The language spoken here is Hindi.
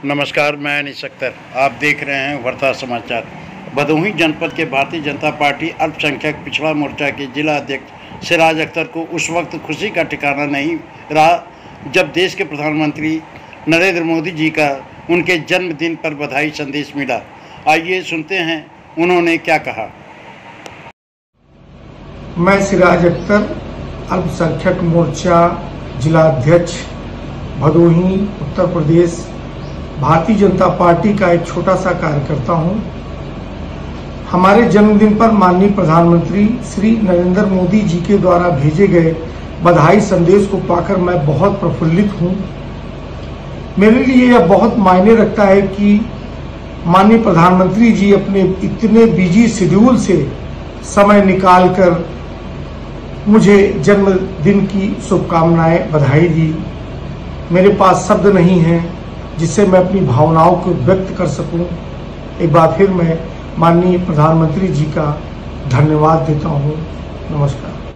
नमस्कार, मैं अनीस अख्तर। आप देख रहे हैं वर्ता समाचार। भदोही जनपद के भारतीय जनता पार्टी अल्पसंख्यक पिछड़ा मोर्चा के जिला अध्यक्ष सिराज अख्तर को उस वक्त खुशी का ठिकाना नहीं रहा जब देश के प्रधानमंत्री नरेंद्र मोदी जी का उनके जन्मदिन पर बधाई संदेश मिला। आइए सुनते हैं उन्होंने क्या कहा। मैं सिराज अख्तर, अल्पसंख्यक मोर्चा जिला अध्यक्ष भदोही उत्तर प्रदेश, भारतीय जनता पार्टी का एक छोटा सा कार्यकर्ता हूं। हमारे जन्मदिन पर माननीय प्रधानमंत्री श्री नरेंद्र मोदी जी के द्वारा भेजे गए बधाई संदेश को पाकर मैं बहुत प्रफुल्लित हूं। मेरे लिए यह बहुत मायने रखता है कि माननीय प्रधानमंत्री जी अपने इतने बिजी शेड्यूल से समय निकालकर मुझे जन्मदिन की शुभकामनाएं, बधाई दी। मेरे पास शब्द नहीं है जिससे मैं अपनी भावनाओं को व्यक्त कर सकूं। एक बार फिर मैं माननीय प्रधानमंत्री जी का धन्यवाद देता हूं। नमस्कार।